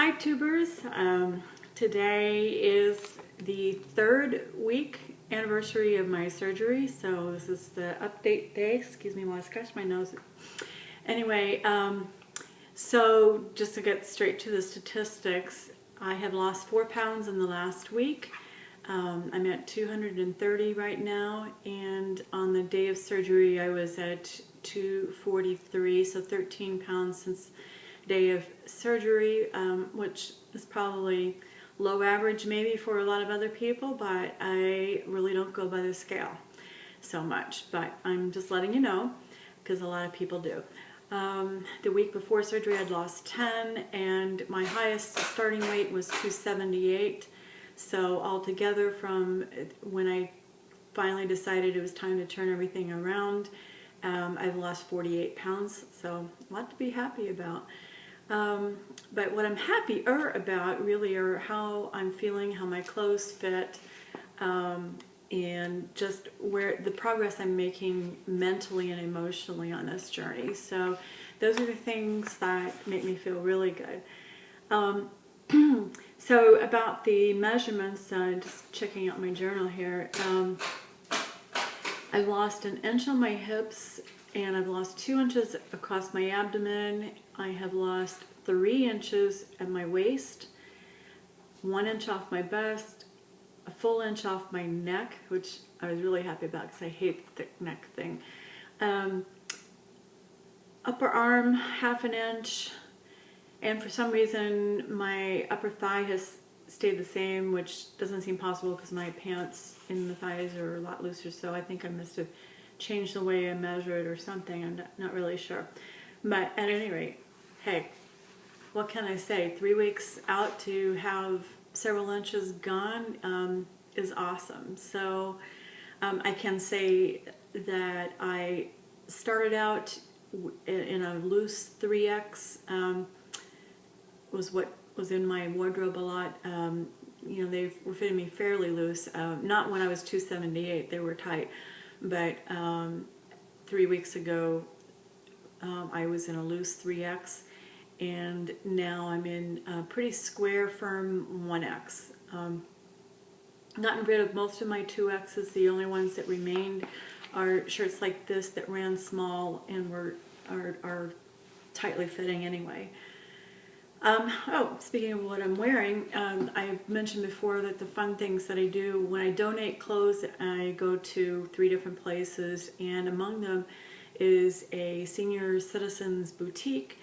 Hi tubers, today is the 3rd week anniversary of my surgery, so this is the update day. Excuse me while I scratch my nose. Anyway, so just to get straight to the statistics, I have lost 4 pounds in the last week. I'm at 230 right now, and on the day of surgery I was at 243, so 13 pounds since day of surgery, which is probably low average maybe for a lot of other people, but I really don't go by the scale so much, but I'm just letting you know because a lot of people do. The week before surgery I'd lost 10, and my highest starting weight was 278. So altogether, from when I finally decided it was time to turn everything around, I've lost 48 pounds, so a lot to be happy about. But what I'm happier about really are how I'm feeling, how my clothes fit, and just where the progress I'm making mentally and emotionally on this journey. So those are the things that make me feel really good. So about the measurements, just checking out my journal here, I've lost 1 inch on my hips, and I've lost 2 inches across my abdomen. I have lost 3 inches at my waist, 1 inch off my bust, a full inch off my neck, which I was really happy about because I hate the thick neck thing. Upper arm, 1/2 inch, and for some reason my upper thigh has stayed the same, which doesn't seem possible because my pants in the thighs are a lot looser, so I think I must have changed the way I measure it or something. I'm not really sure. But at any rate, hey, what can I say? 3 weeks out to have several inches gone is awesome. So I can say that I started out in a loose 3X, was what was in my wardrobe a lot. You know, they were fitting me fairly loose. Not when I was 278, they were tight. But 3 weeks ago, I was in a loose 3X, and now I'm in a pretty square, firm 1X. Gotten rid of most of my 2Xs. The only ones that remained are shirts like this that ran small and are tightly fitting anyway. Oh, speaking of what I'm wearing, I've mentioned before that the fun things that I do when I donate clothes, I go to 3 different places, and among them is a senior citizens boutique,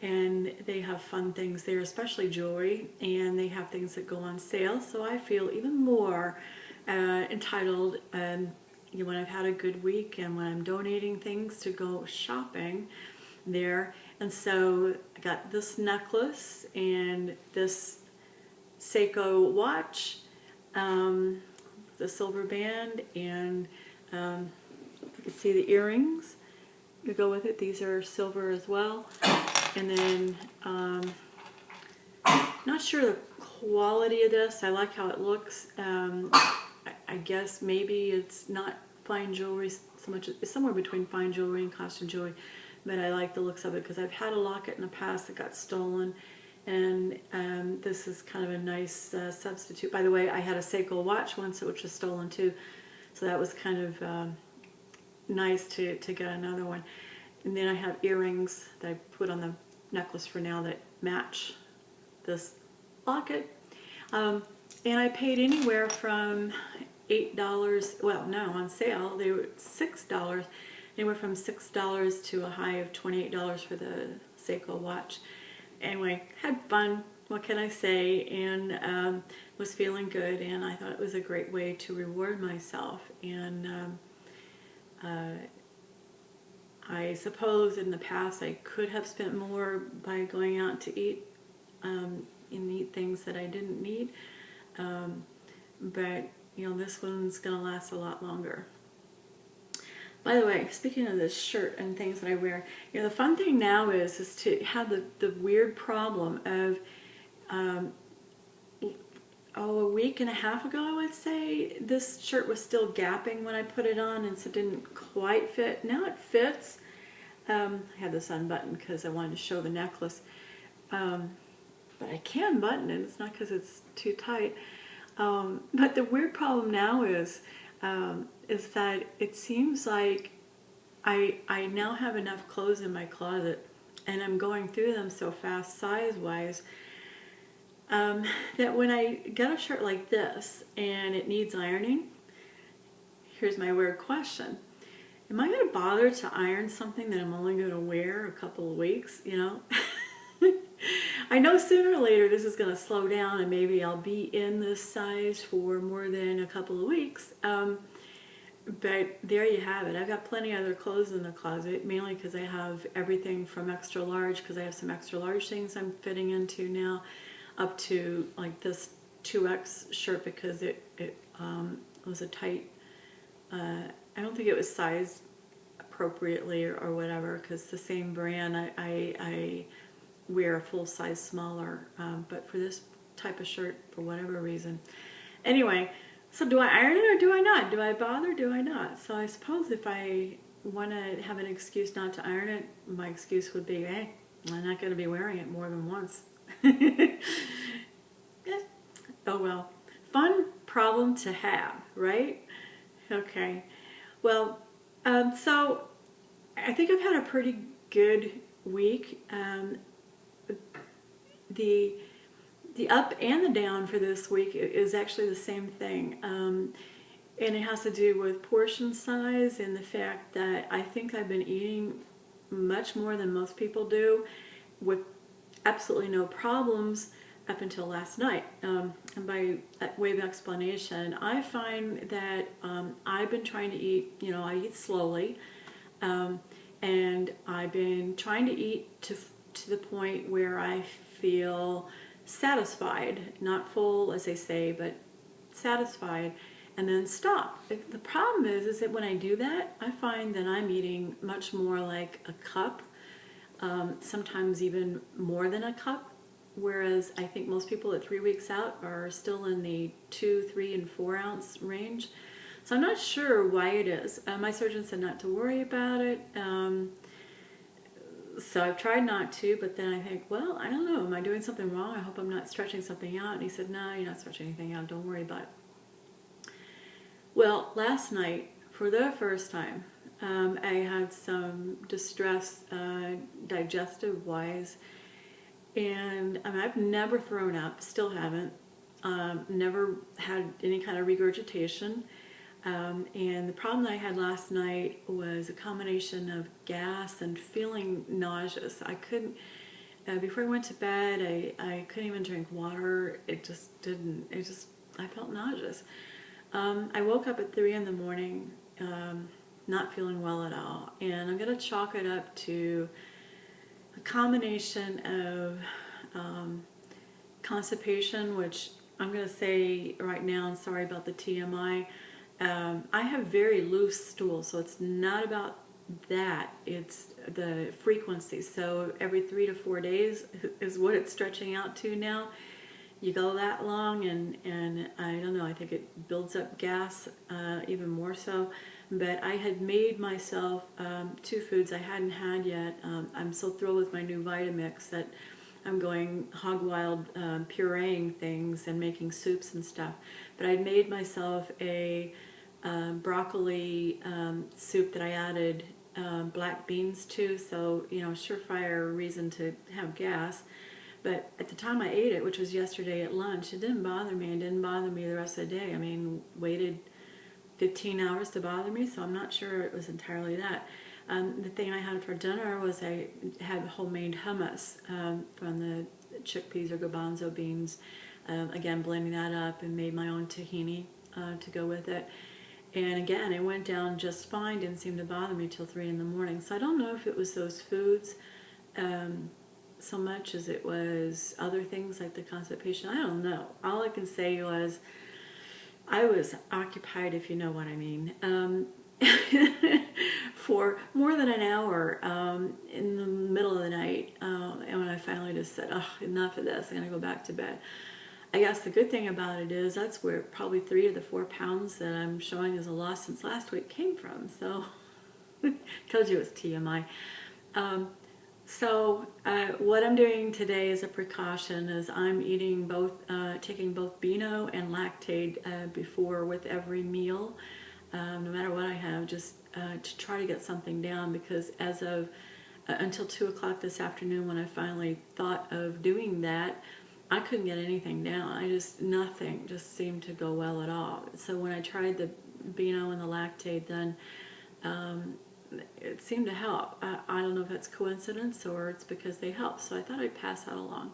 and they have fun things there, especially jewelry, and they have things that go on sale, so I feel even more entitled when I've had a good week and when I'm donating things to go shopping there. And so I got this necklace and this Seiko watch, the silver band, and you can see the earrings to go with it. These are silver as well. And then, not sure the quality of this. I like how it looks. I guess maybe it's not fine jewelry so much. It's somewhere between fine jewelry and costume jewelry. But I like the looks of it because I've had a locket in the past that got stolen, and this is kind of a nice substitute. By the way, I had a Seiko watch once which was stolen too, so that was kind of nice to get another one. And then I have earrings that I put on the necklace for now that match this locket. And I paid anywhere from $8, well no, on sale they were $6, anywhere from $6 to a high of $28 for the Seiko watch. Anyway, had fun, what can I say, and was feeling good, and I thought it was a great way to reward myself. And I suppose in the past I could have spent more by going out to eat and eat things that I didn't need, but you know, this one's gonna last a lot longer. By the way, speaking of this shirt and things that I wear, you know, the fun thing now is to have the weird problem of, a week and a half ago, I would say, this shirt was still gapping when I put it on, and so it didn't quite fit. Now it fits. I had this unbuttoned because I wanted to show the necklace. But I can button it. It's not because it's too tight. But the weird problem now is that it seems like I now have enough clothes in my closet, and I'm going through them so fast size-wise, that when I get a shirt like this and it needs ironing, here's my weird question. Am I going to bother to iron something that I'm only going to wear a couple of weeks, you know? I know sooner or later this is going to slow down and maybe I'll be in this size for more than a couple of weeks. But there you have it. I've got plenty of other clothes in the closet, mainly because I have everything from extra large, because I have some extra large things I'm fitting into now, up to like this 2X shirt because it was a tight, I don't think it was sized appropriately or whatever, because the same brand I wear a full size smaller, but for this type of shirt, for whatever reason. Anyway, so do I iron it or do I not? Do I bother? Do I not? So I suppose if I want to have an excuse not to iron it, my excuse would be, hey, I'm not going to be wearing it more than once. Yeah. Oh well. Fun problem to have, right? Okay. Well, so I think I've had a pretty good week. The up and the down for this week is actually the same thing. And it has to do with portion size and the fact that I think I've been eating much more than most people do with absolutely no problems up until last night. And by way of explanation, I find that I've been trying to eat, you know, I eat slowly, and I've been trying to eat to the point where I feel satisfied, not full as they say, but satisfied, and then stop. The problem is that when I do that, I find that I'm eating much more like a cup, sometimes even more than a cup, whereas I think most people at 3 weeks out are still in the 2, 3, and 4 ounce range. So I'm not sure why it is. My surgeon said not to worry about it. So I've tried not to, but then I think, well, I don't know, am I doing something wrong? I hope I'm not stretching something out. And he said, no, you're not stretching anything out, don't worry about it. Well, last night, for the first time, I had some distress digestive-wise, and I've never thrown up, still haven't, never had any kind of regurgitation. And the problem that I had last night was a combination of gas and feeling nauseous. I couldn't, before I went to bed, I couldn't even drink water. It just didn't, I felt nauseous. I woke up at 3 in the morning, not feeling well at all. And I'm going to chalk it up to a combination of constipation, which I'm going to say right now, and sorry about the TMI, I have very loose stool, so it's not about that, it's the frequency. So every 3 to 4 days is what it's stretching out to now. You go that long, and I don't know, I think it builds up gas even more so. But I had made myself 2 foods I hadn't had yet. I'm so thrilled with my new Vitamix that I'm going hog wild pureeing things and making soups and stuff. But I made myself a broccoli soup that I added black beans to, so, you know, surefire reason to have gas. But at the time I ate it, which was yesterday at lunch, it didn't bother me. It didn't bother me the rest of the day. I mean, waited 15 hours to bother me, so I'm not sure it was entirely that. The thing I had for dinner was I had homemade hummus from the chickpeas or garbanzo beans. Again, blending that up and made my own tahini to go with it. And again, it went down just fine, didn't seem to bother me till 3 in the morning. So I don't know if it was those foods so much as it was other things like the constipation. I don't know. All I can say was I was occupied, if you know what I mean, for more than an hour in the middle of the night. And when I finally just said, oh, enough of this, I'm going to go back to bed. I guess the good thing about it is that's where probably 3 of the 4 pounds that I'm showing as a loss since last week came from. So, told you it was TMI. So what I'm doing today as a precaution is I'm eating both, taking both Beano and Lactaid before with every meal, no matter what I have, just to try to get something down, because as of until 2 o'clock this afternoon, when I finally thought of doing that, I couldn't get anything down. Nothing just seemed to go well at all. So when I tried the Beano and the Lactaid, then it seemed to help. I don't know if that's coincidence or it's because they help, so I thought I'd pass that along.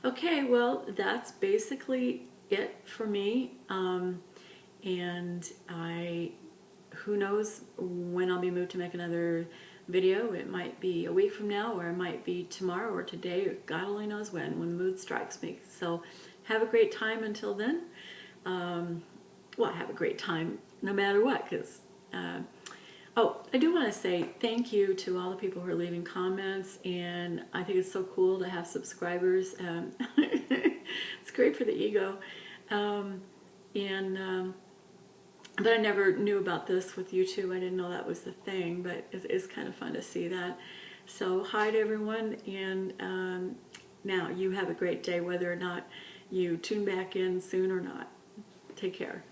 Okay, well, that's basically it for me. And who knows when I'll be moved to make another video. It might be a week from now, or it might be tomorrow or today, or God only knows when the mood strikes me. So have a great time until then. Well, have a great time no matter what, because oh, I do want to say thank you to all the people who are leaving comments, and I think it's so cool to have subscribers. It's great for the ego. But I never knew about this with YouTube. I didn't know that was the thing, but it's kind of fun to see that. So hi to everyone, and now you have a great day, whether or not you tune back in soon or not. Take care.